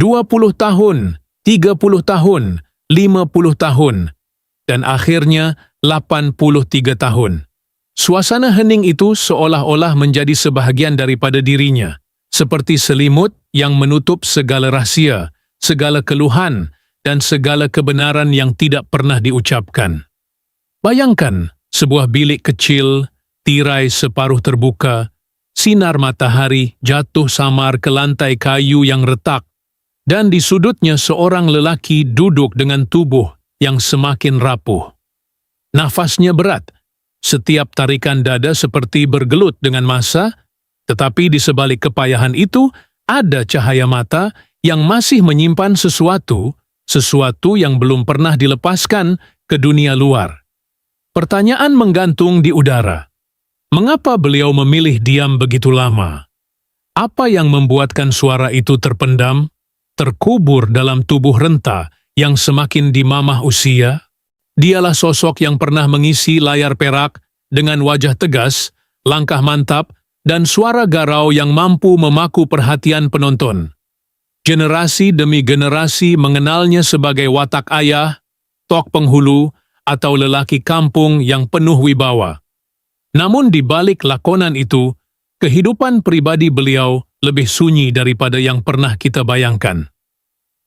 20 tahun, 30 tahun, 50 tahun, dan akhirnya 83 tahun. Suasana hening itu seolah-olah menjadi sebahagian daripada dirinya, seperti selimut yang menutup segala rahsia, segala keluhan, dan segala kebenaran yang tidak pernah diucapkan. Bayangkan sebuah bilik kecil, tirai separuh terbuka, sinar matahari jatuh samar ke lantai kayu yang retak, dan di sudutnya seorang lelaki duduk dengan tubuh yang semakin rapuh. Nafasnya berat, setiap tarikan dada seperti bergelut dengan massa, tetapi di sebalik kepayahan itu ada cahaya mata yang masih menyimpan sesuatu yang belum pernah dilepaskan ke dunia luar. Pertanyaan menggantung di udara. Mengapa beliau memilih diam begitu lama? Apa yang membuatkan suara itu terpendam, terkubur dalam tubuh renta yang semakin dimamah usia? Dialah sosok yang pernah mengisi layar perak dengan wajah tegas, langkah mantap, dan suara garau yang mampu memaku perhatian penonton. Generasi demi generasi mengenalnya sebagai watak ayah, tok penghulu, atau lelaki kampung yang penuh wibawa. Namun di balik lakonan itu, kehidupan pribadi beliau lebih sunyi daripada yang pernah kita bayangkan.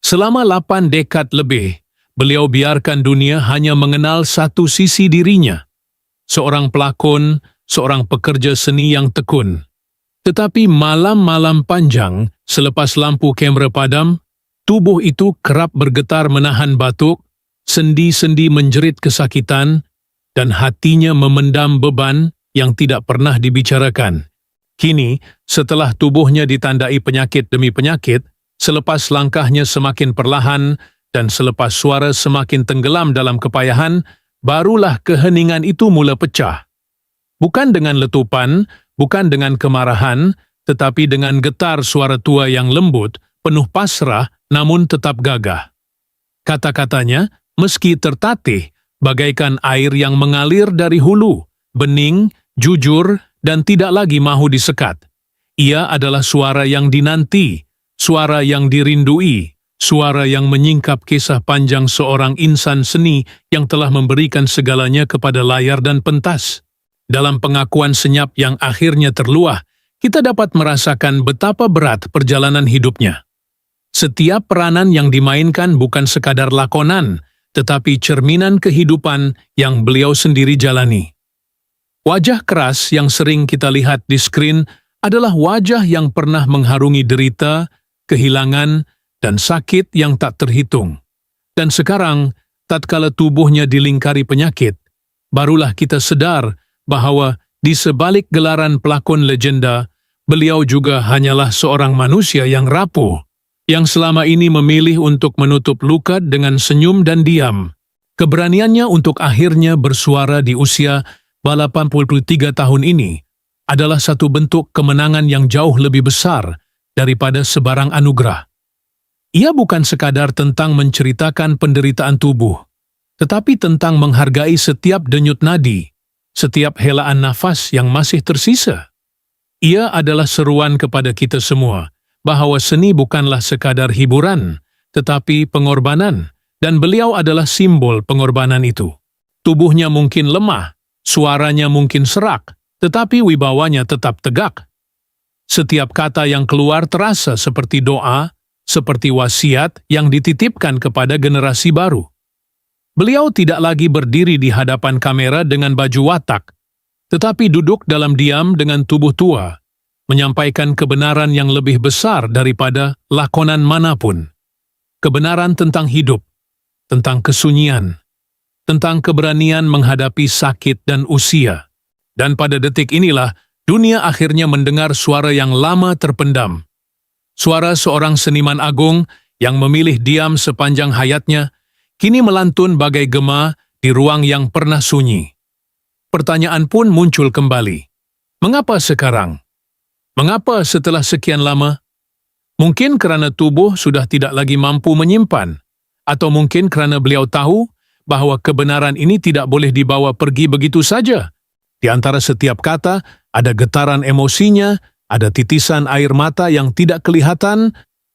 Selama 8 dekad lebih, beliau biarkan dunia hanya mengenal satu sisi dirinya. Seorang pelakon, seorang pekerja seni yang tekun. Tetapi malam-malam panjang, selepas lampu kamera padam, tubuh itu kerap bergetar menahan batuk, sendi-sendi menjerit kesakitan, dan hatinya memendam beban yang tidak pernah dibicarakan. Kini, setelah tubuhnya ditandai penyakit demi penyakit, selepas langkahnya semakin perlahan, dan selepas suara semakin tenggelam dalam kepayahan, barulah keheningan itu mula pecah. Bukan dengan letupan, bukan dengan kemarahan, tetapi dengan getar suara tua yang lembut, penuh pasrah, namun tetap gagah. Kata-katanya, meski tertatih, bagaikan air yang mengalir dari hulu, bening, jujur, dan tidak lagi mahu disekat. Ia adalah suara yang dinanti, suara yang dirindui, suara yang menyingkap kisah panjang seorang insan seni yang telah memberikan segalanya kepada layar dan pentas. Dalam pengakuan senyap yang akhirnya terluah, kita dapat merasakan betapa berat perjalanan hidupnya. Setiap peranan yang dimainkan bukan sekadar lakonan, tetapi cerminan kehidupan yang beliau sendiri jalani. Wajah keras yang sering kita lihat di skrin adalah wajah yang pernah mengharungi derita, kehilangan, dan sakit yang tak terhitung. Dan sekarang, tatkala tubuhnya dilingkari penyakit, barulah kita sadar bahwa di sebalik gelaran pelakon legenda, beliau juga hanyalah seorang manusia yang rapuh, yang selama ini memilih untuk menutup luka dengan senyum dan diam. Keberaniannya untuk akhirnya bersuara di usia 83 tahun ini adalah satu bentuk kemenangan yang jauh lebih besar daripada sebarang anugerah. Ia bukan sekadar tentang menceritakan penderitaan tubuh, tetapi tentang menghargai setiap denyut nadi, setiap helaan nafas yang masih tersisa. Ia adalah seruan kepada kita semua, bahwa seni bukanlah sekadar hiburan, tetapi pengorbanan, dan beliau adalah simbol pengorbanan itu. Tubuhnya mungkin lemah, suaranya mungkin serak, tetapi wibawanya tetap tegak. Setiap kata yang keluar terasa seperti doa, seperti wasiat yang dititipkan kepada generasi baru. Beliau tidak lagi berdiri di hadapan kamera dengan baju watak, tetapi duduk dalam diam dengan tubuh tua, menyampaikan kebenaran yang lebih besar daripada lakonan manapun. Kebenaran tentang hidup, tentang kesunyian, tentang keberanian menghadapi sakit dan usia. Dan pada detik inilah, dunia akhirnya mendengar suara yang lama terpendam. Suara seorang seniman agung yang memilih diam sepanjang hayatnya, kini melantun bagai gema di ruang yang pernah sunyi. Pertanyaan pun muncul kembali. Mengapa sekarang? Mengapa setelah sekian lama? Mungkin kerana tubuh sudah tidak lagi mampu menyimpan, atau mungkin kerana beliau tahu bahwa kebenaran ini tidak boleh dibawa pergi begitu saja. Di antara setiap kata, ada getaran emosinya, ada titisan air mata yang tidak kelihatan,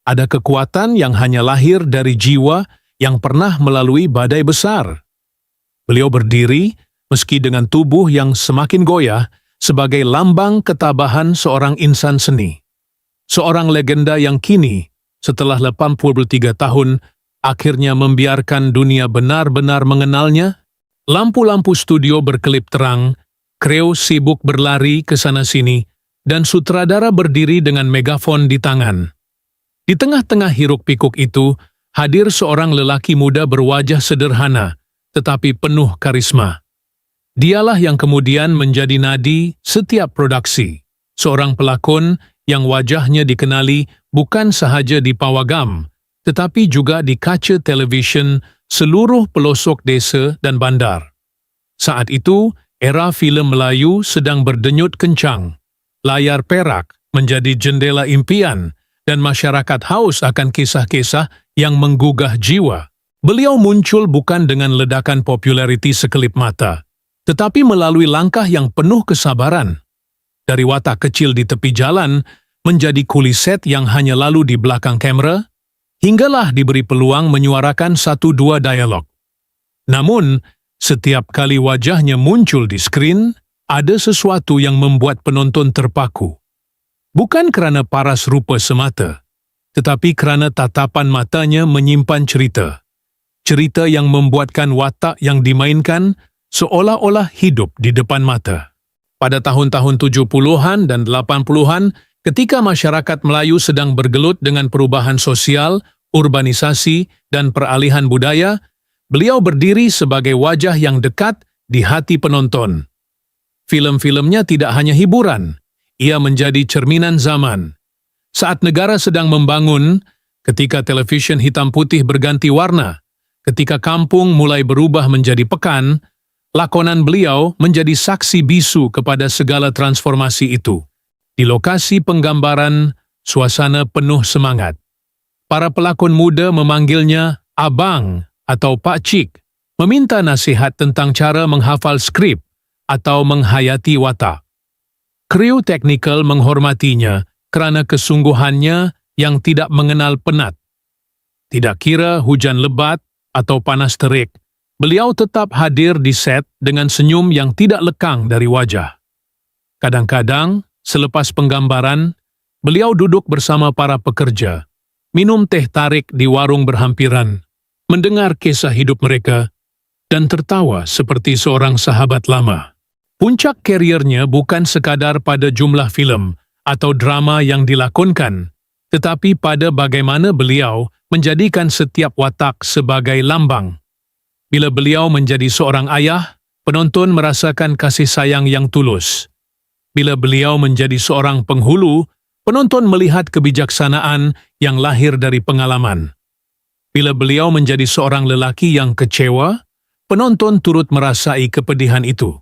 Ada kekuatan yang hanya lahir dari jiwa yang pernah melalui badai besar. Beliau berdiri, meski dengan tubuh yang semakin goyah, sebagai lambang ketabahan seorang insan seni. Seorang legenda yang kini, setelah 83 tahun, akhirnya membiarkan dunia benar-benar mengenalnya. Lampu-lampu studio berkelip terang, kreo sibuk berlari ke sana-sini, dan sutradara berdiri dengan megafon di tangan. Di tengah-tengah hiruk-pikuk itu, hadir seorang lelaki muda berwajah sederhana, tetapi penuh karisma. Dialah yang kemudian menjadi nadi setiap produksi. Seorang pelakon yang wajahnya dikenali bukan sahaja di pawagam, tetapi juga di kaca televisyen seluruh pelosok desa dan bandar. Saat itu, era filem Melayu sedang berdenyut kencang. Layar perak menjadi jendela impian, dan masyarakat haus akan kisah-kisah yang menggugah jiwa. Beliau muncul bukan dengan ledakan populariti sekelip mata, tetapi melalui langkah yang penuh kesabaran. Dari watak kecil di tepi jalan, menjadi kuliset yang hanya lalu di belakang kamera, hinggalah diberi peluang menyuarakan 1-2 dialog. Namun, setiap kali wajahnya muncul di skrin, ada sesuatu yang membuat penonton terpaku. Bukan kerana paras rupa semata, tetapi kerana tatapan matanya menyimpan cerita. Cerita yang membuatkan watak yang dimainkan seolah-olah hidup di depan mata. Pada tahun-tahun 70-an dan 80-an, ketika masyarakat Melayu sedang bergelut dengan perubahan sosial, urbanisasi, dan peralihan budaya, beliau berdiri sebagai wajah yang dekat di hati penonton. Filem-filmnya tidak hanya hiburan, ia menjadi cerminan zaman. Saat negara sedang membangun, ketika televisyen hitam putih berganti warna, ketika kampung mulai berubah menjadi pekan, lakonan beliau menjadi saksi bisu kepada segala transformasi itu. Di lokasi penggambaran, suasana penuh semangat. Para pelakon muda memanggilnya Abang atau Pak Cik, meminta nasihat tentang cara menghafal skrip atau menghayati watak. Kru teknikal menghormatinya kerana kesungguhannya yang tidak mengenal penat. Tidak kira hujan lebat atau panas terik, beliau tetap hadir di set dengan senyum yang tidak lekang dari wajah. Kadang-kadang, selepas penggambaran, beliau duduk bersama para pekerja, minum teh tarik di warung berhampiran, mendengar kisah hidup mereka, dan tertawa seperti seorang sahabat lama. Puncak kariernya bukan sekadar pada jumlah filem atau drama yang dilakonkan, tetapi pada bagaimana beliau menjadikan setiap watak sebagai lambang. Bila beliau menjadi seorang ayah, penonton merasakan kasih sayang yang tulus. Bila beliau menjadi seorang penghulu, penonton melihat kebijaksanaan yang lahir dari pengalaman. Bila beliau menjadi seorang lelaki yang kecewa, penonton turut merasai kepedihan itu.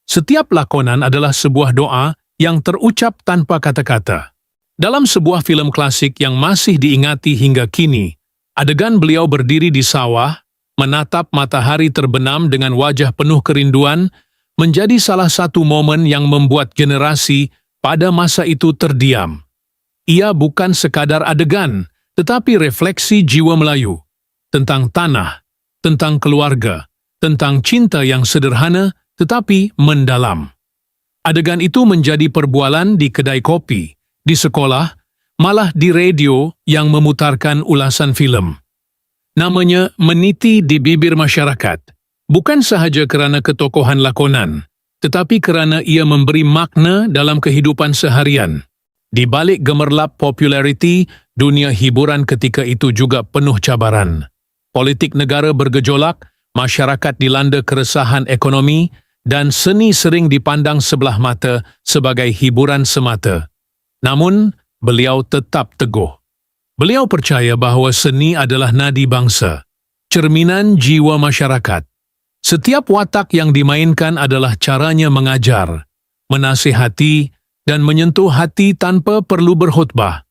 Setiap lakonan adalah sebuah doa yang terucap tanpa kata-kata. Dalam sebuah filem klasik yang masih diingati hingga kini, adegan beliau berdiri di sawah, menatap matahari terbenam dengan wajah penuh kerinduan, menjadi salah satu momen yang membuat generasi pada masa itu terdiam. Ia bukan sekadar adegan, tetapi refleksi jiwa Melayu, tentang tanah, tentang keluarga, tentang cinta yang sederhana tetapi mendalam. Adegan itu menjadi perbualan di kedai kopi, di sekolah, malah di radio yang memutarkan ulasan filem. Namanya meniti di bibir masyarakat, bukan sahaja kerana ketokohan lakonan, tetapi kerana ia memberi makna dalam kehidupan seharian. Di balik gemerlap populariti, dunia hiburan ketika itu juga penuh cabaran. Politik negara bergejolak, masyarakat dilanda keresahan ekonomi, dan seni sering dipandang sebelah mata sebagai hiburan semata. Namun, beliau tetap teguh. Beliau percaya bahawa seni adalah nadi bangsa, cerminan jiwa masyarakat. Setiap watak yang dimainkan adalah caranya mengajar, menasihati, dan menyentuh hati tanpa perlu berkhutbah.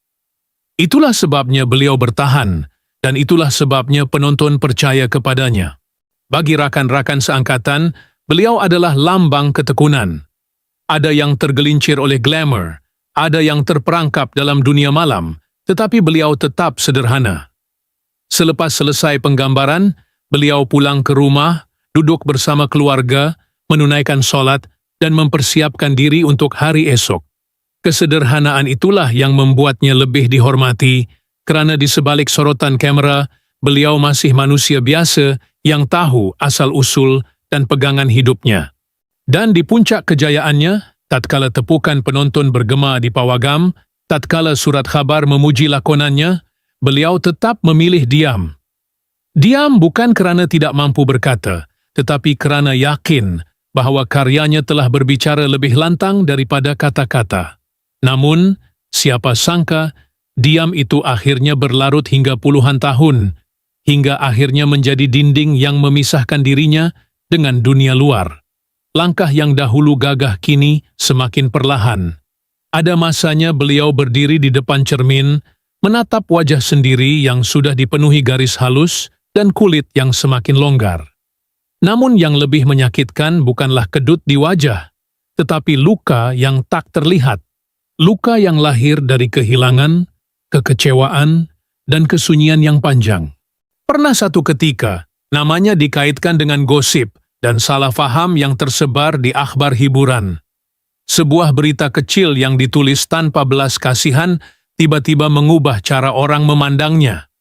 Itulah sebabnya beliau bertahan, dan itulah sebabnya penonton percaya kepadanya. Bagi rakan-rakan seangkatan, beliau adalah lambang ketekunan. Ada yang tergelincir oleh glamour, ada yang terperangkap dalam dunia malam, tetapi beliau tetap sederhana. Selepas selesai penggambaran, beliau pulang ke rumah, duduk bersama keluarga, menunaikan solat, dan mempersiapkan diri untuk hari esok. Kesederhanaan itulah yang membuatnya lebih dihormati, kerana di sebalik sorotan kamera, beliau masih manusia biasa yang tahu asal-usul dan pegangan hidupnya. Dan di puncak kejayaannya, tatkala tepukan penonton bergema di pawagam, tatkala surat khabar memuji lakonannya, beliau tetap memilih diam. Diam bukan kerana tidak mampu berkata, tetapi kerana yakin bahawa karyanya telah berbicara lebih lantang daripada kata-kata. Namun, siapa sangka, diam itu akhirnya berlarut hingga puluhan tahun, hingga akhirnya menjadi dinding yang memisahkan dirinya dengan dunia luar. Langkah yang dahulu gagah kini semakin perlahan. Ada masanya beliau berdiri di depan cermin, menatap wajah sendiri yang sudah dipenuhi garis halus dan kulit yang semakin longgar. Namun yang lebih menyakitkan bukanlah kedut di wajah, tetapi luka yang tak terlihat. Luka yang lahir dari kehilangan, kekecewaan, dan kesunyian yang panjang. Pernah satu ketika, namanya dikaitkan dengan gosip dan salah faham yang tersebar di akhbar hiburan. Sebuah berita kecil yang ditulis tanpa belas kasihan tiba-tiba mengubah cara orang memandangnya.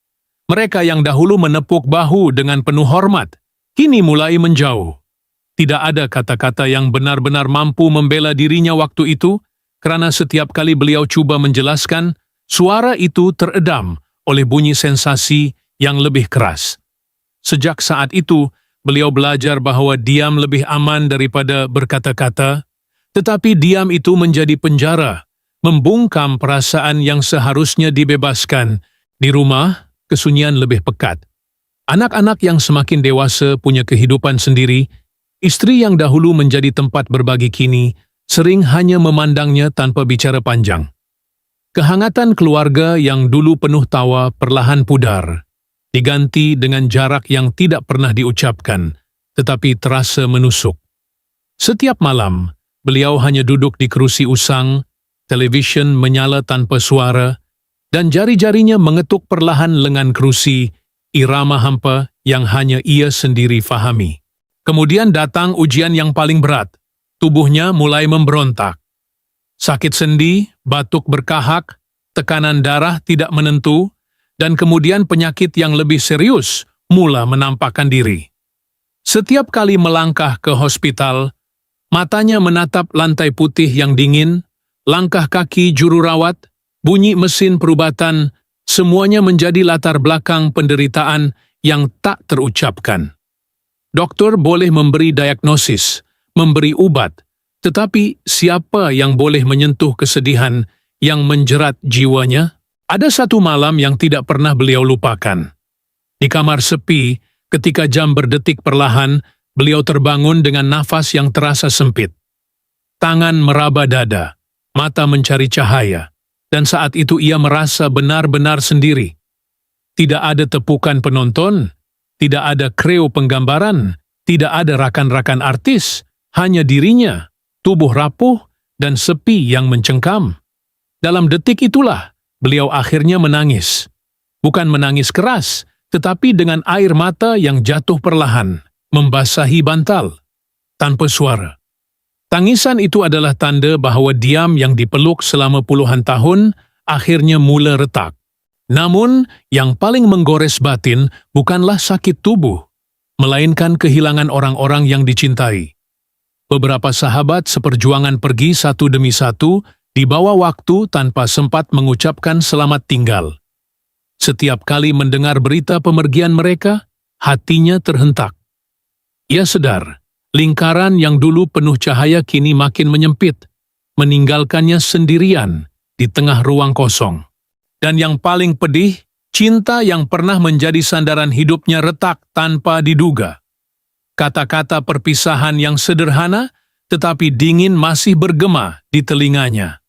Mereka yang dahulu menepuk bahu dengan penuh hormat, kini mulai menjauh. Tidak ada kata-kata yang benar-benar mampu membela dirinya waktu itu, kerana setiap kali beliau cuba menjelaskan, suara itu teredam oleh bunyi sensasi yang lebih keras. Sejak saat itu, beliau belajar bahawa diam lebih aman daripada berkata-kata, tetapi diam itu menjadi penjara, membungkam perasaan yang seharusnya dibebaskan. Di rumah, kesunyian lebih pekat. Anak-anak yang semakin dewasa punya kehidupan sendiri, istri yang dahulu menjadi tempat berbagi kini, sering hanya memandangnya tanpa bicara panjang. Kehangatan keluarga yang dulu penuh tawa perlahan pudar, diganti dengan jarak yang tidak pernah diucapkan, tetapi terasa menusuk. Setiap malam, beliau hanya duduk di kerusi usang, televisyen menyala tanpa suara, dan jari-jarinya mengetuk perlahan lengan kerusi, irama hampa yang hanya ia sendiri fahami. Kemudian datang ujian yang paling berat. Tubuhnya mulai memberontak. Sakit sendi, batuk berkahak, tekanan darah tidak menentu, dan kemudian penyakit yang lebih serius mula menampakkan diri. Setiap kali melangkah ke hospital, matanya menatap lantai putih yang dingin, langkah kaki juru rawat, bunyi mesin perubatan, semuanya menjadi latar belakang penderitaan yang tak terucapkan. Doktor boleh memberi diagnosis, memberi ubat, tetapi siapa yang boleh menyentuh kesedihan yang menjerat jiwanya? Ada satu malam yang tidak pernah beliau lupakan. Di kamar sepi, ketika jam berdetik perlahan, beliau terbangun dengan nafas yang terasa sempit. Tangan meraba dada, mata mencari cahaya, dan saat itu ia merasa benar-benar sendiri. Tidak ada tepukan penonton, tidak ada kreo penggambaran, tidak ada rakan-rakan artis, hanya dirinya, tubuh rapuh dan sepi yang mencengkam. Dalam detik itulah, beliau akhirnya menangis. Bukan menangis keras, tetapi dengan air mata yang jatuh perlahan, membasahi bantal, tanpa suara. Tangisan itu adalah tanda bahawa diam yang dipeluk selama puluhan tahun akhirnya mula retak. Namun, yang paling menggores batin bukanlah sakit tubuh, melainkan kehilangan orang-orang yang dicintai. Beberapa sahabat seperjuangan pergi satu demi satu, dibawa waktu tanpa sempat mengucapkan selamat tinggal. Setiap kali mendengar berita pemergian mereka, hatinya terhentak. Ia sadar, lingkaran yang dulu penuh cahaya kini makin menyempit, meninggalkannya sendirian di tengah ruang kosong. Dan yang paling pedih, cinta yang pernah menjadi sandaran hidupnya retak tanpa diduga. Kata-kata perpisahan yang sederhana, tetapi dingin masih bergema di telinganya.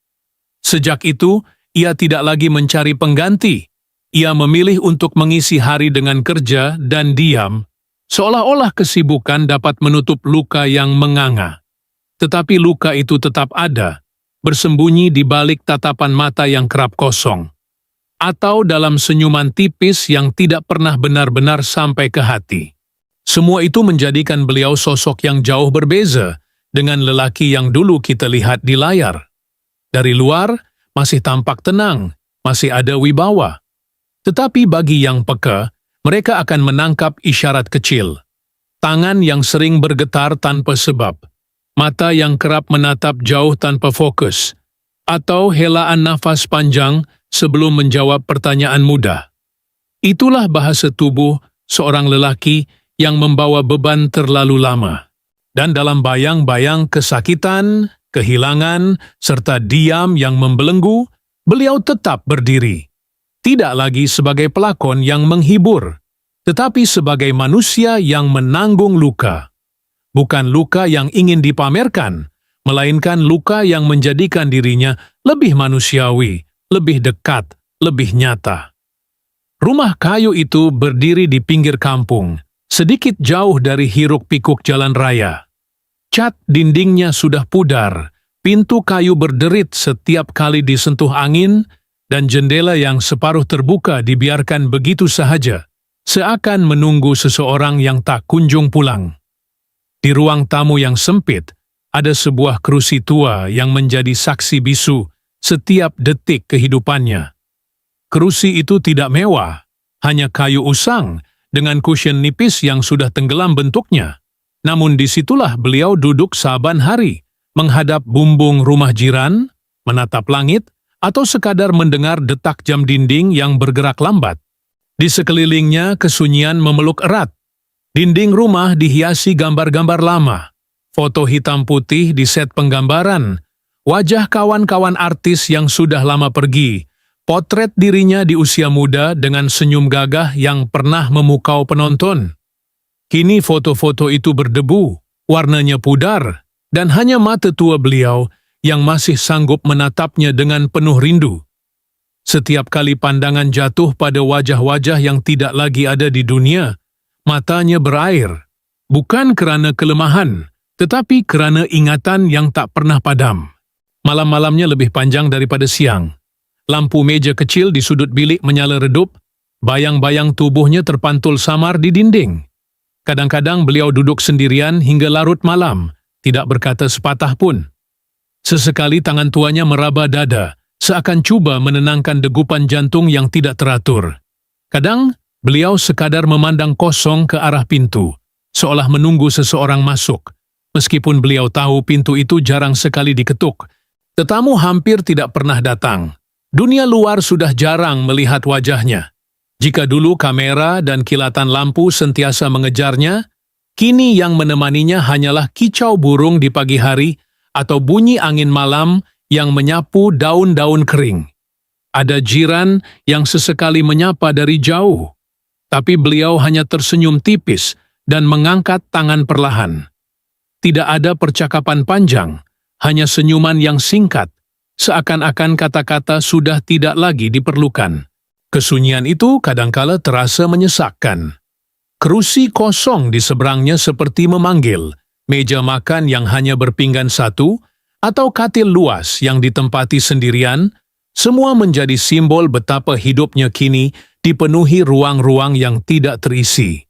Sejak itu, ia tidak lagi mencari pengganti. Ia memilih untuk mengisi hari dengan kerja dan diam, seolah-olah kesibukan dapat menutup luka yang menganga. Tetapi luka itu tetap ada, bersembunyi di balik tatapan mata yang kerap kosong. atau dalam senyuman tipis yang tidak pernah benar-benar sampai ke hati. Semua itu menjadikan beliau sosok yang jauh berbeza dengan lelaki yang dulu kita lihat di layar. Dari luar, masih tampak tenang, masih ada wibawa. Tetapi bagi yang peka, mereka akan menangkap isyarat kecil. Tangan yang sering bergetar tanpa sebab, mata yang kerap menatap jauh tanpa fokus, atau helaan nafas panjang sebelum menjawab pertanyaan mudah. Itulah bahasa tubuh seorang lelaki yang membawa beban terlalu lama. Dan dalam bayang-bayang kesakitan, kehilangan, serta diam yang membelenggu, beliau tetap berdiri. Tidak lagi sebagai pelakon yang menghibur, tetapi sebagai manusia yang menanggung luka. Bukan luka yang ingin dipamerkan, melainkan luka yang menjadikan dirinya lebih manusiawi, lebih dekat, lebih nyata. Rumah kayu itu berdiri di pinggir kampung, sedikit jauh dari hiruk-pikuk jalan raya. Cat dindingnya sudah pudar, pintu kayu berderit setiap kali disentuh angin, dan jendela yang separuh terbuka dibiarkan begitu sahaja, seakan menunggu seseorang yang tak kunjung pulang. Di ruang tamu yang sempit, ada sebuah kerusi tua yang menjadi saksi bisu setiap detik kehidupannya. Kerusi itu tidak mewah, hanya kayu usang dengan cushion nipis yang sudah tenggelam bentuknya. Namun disitulah beliau duduk saban hari, menghadap bumbung rumah jiran, menatap langit, atau sekadar mendengar detak jam dinding yang bergerak lambat. Di sekelilingnya kesunyian memeluk erat. Dinding rumah dihiasi gambar-gambar lama, foto hitam putih di set penggambaran, wajah kawan-kawan artis yang sudah lama pergi, potret dirinya di usia muda dengan senyum gagah yang pernah memukau penonton. Kini foto-foto itu berdebu, warnanya pudar, dan hanya mata tua beliau yang masih sanggup menatapnya dengan penuh rindu. Setiap kali pandangan jatuh pada wajah-wajah yang tidak lagi ada di dunia, matanya berair, bukan kerana kelemahan, tetapi kerana ingatan yang tak pernah padam. Malam-malamnya lebih panjang daripada siang. Lampu meja kecil di sudut bilik menyala redup, bayang-bayang tubuhnya terpantul samar di dinding. Kadang-kadang beliau duduk sendirian hingga larut malam, tidak berkata sepatah pun. Sesekali tangan tuanya meraba dada, seakan cuba menenangkan degupan jantung yang tidak teratur. Kadang, beliau sekadar memandang kosong ke arah pintu, seolah menunggu seseorang masuk. Meskipun beliau tahu pintu itu jarang sekali diketuk, tetamu hampir tidak pernah datang. Dunia luar sudah jarang melihat wajahnya. Jika dulu kamera dan kilatan lampu sentiasa mengejarnya, kini yang menemaninya hanyalah kicau burung di pagi hari atau bunyi angin malam yang menyapu daun-daun kering. Ada jiran yang sesekali menyapa dari jauh, tapi beliau hanya tersenyum tipis dan mengangkat tangan perlahan. Tidak ada percakapan panjang, hanya senyuman yang singkat, seakan-akan kata-kata sudah tidak lagi diperlukan. Kesunyian itu kadangkala terasa menyesakkan. Kerusi kosong di seberangnya seperti memanggil, meja makan yang hanya berpinggan satu, atau katil luas yang ditempati sendirian, semua menjadi simbol betapa hidupnya kini dipenuhi ruang-ruang yang tidak terisi.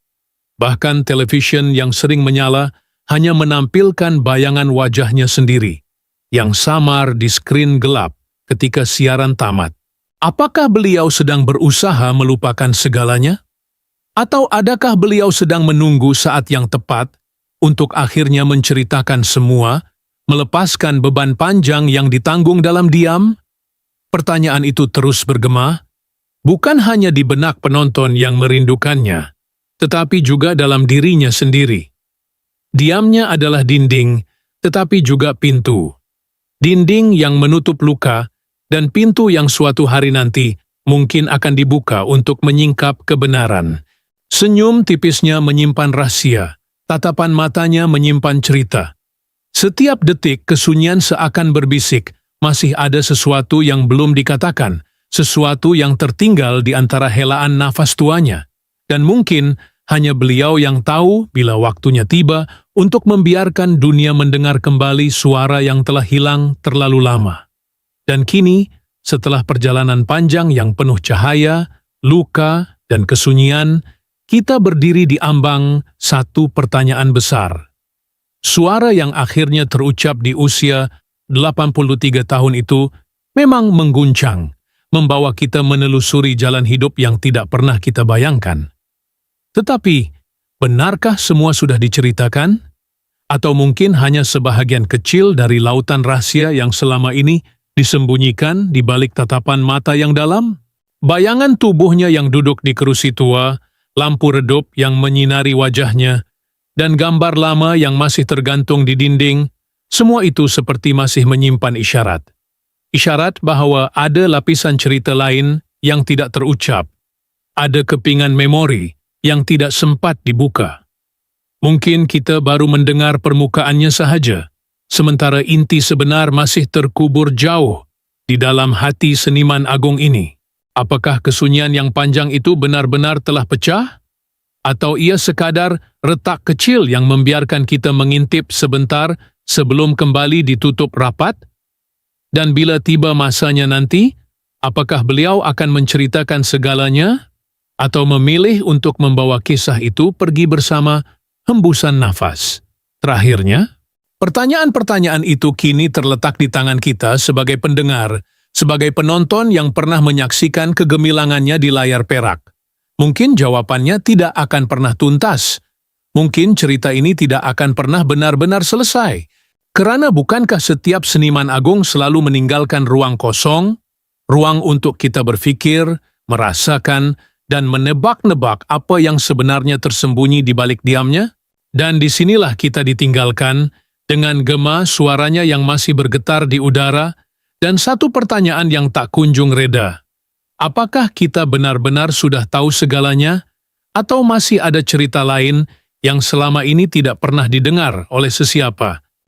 Bahkan televisyen yang sering menyala hanya menampilkan bayangan wajahnya sendiri, yang samar di skrin gelap ketika siaran tamat. Apakah beliau sedang berusaha melupakan segalanya? Atau adakah beliau sedang menunggu saat yang tepat untuk akhirnya menceritakan semua, melepaskan beban panjang yang ditanggung dalam diam? Pertanyaan itu terus bergema, bukan hanya di benak penonton yang merindukannya, tetapi juga dalam dirinya sendiri. Diamnya adalah dinding, tetapi juga pintu. Dinding yang menutup luka, dan pintu yang suatu hari nanti mungkin akan dibuka untuk menyingkap kebenaran. Senyum tipisnya menyimpan rahasia, tatapan matanya menyimpan cerita. Setiap detik kesunyian seakan berbisik, masih ada sesuatu yang belum dikatakan, sesuatu yang tertinggal di antara helaan nafas tuanya. Dan mungkin hanya beliau yang tahu bila waktunya tiba untuk membiarkan dunia mendengar kembali suara yang telah hilang terlalu lama. Dan kini, setelah perjalanan panjang yang penuh cahaya, luka, dan kesunyian, kita berdiri di ambang satu pertanyaan besar. Suara yang akhirnya terucap di usia 83 tahun itu memang mengguncang, membawa kita menelusuri jalan hidup yang tidak pernah kita bayangkan. Tetapi, benarkah semua sudah diceritakan? Atau mungkin hanya sebahagian kecil dari lautan rahasia yang selama ini disembunyikan di balik tatapan mata yang dalam? Bayangan tubuhnya yang duduk di kerusi tua, lampu redup yang menyinari wajahnya, dan gambar lama yang masih tergantung di dinding, semua itu seperti masih menyimpan isyarat. Isyarat bahwa ada lapisan cerita lain yang tidak terucap. Ada kepingan memori yang tidak sempat dibuka. Mungkin kita baru mendengar permukaannya sahaja, sementara inti sebenar masih terkubur jauh di dalam hati seniman agung ini. Apakah kesunyian yang panjang itu benar-benar telah pecah? Atau ia sekadar retak kecil yang membiarkan kita mengintip sebentar sebelum kembali ditutup rapat? Dan bila tiba masanya nanti, apakah beliau akan menceritakan segalanya? Atau memilih untuk membawa kisah itu pergi bersama hembusan nafas? Terakhirnya, pertanyaan-pertanyaan itu kini terletak di tangan kita sebagai pendengar, sebagai penonton yang pernah menyaksikan kegemilangannya di layar perak. Mungkin jawabannya tidak akan pernah tuntas. Mungkin cerita ini tidak akan pernah benar-benar selesai. Kerana bukankah setiap seniman agung selalu meninggalkan ruang kosong, ruang untuk kita berfikir, merasakan, dan menebak-nebak apa yang sebenarnya tersembunyi di balik diamnya? Dan disinilah kita ditinggalkan, dengan gema suaranya yang masih bergetar di udara, dan satu pertanyaan yang tak kunjung reda. Apakah kita benar-benar sudah tahu segalanya, atau masih ada cerita lain yang selama ini tidak pernah didengar oleh sesiapa?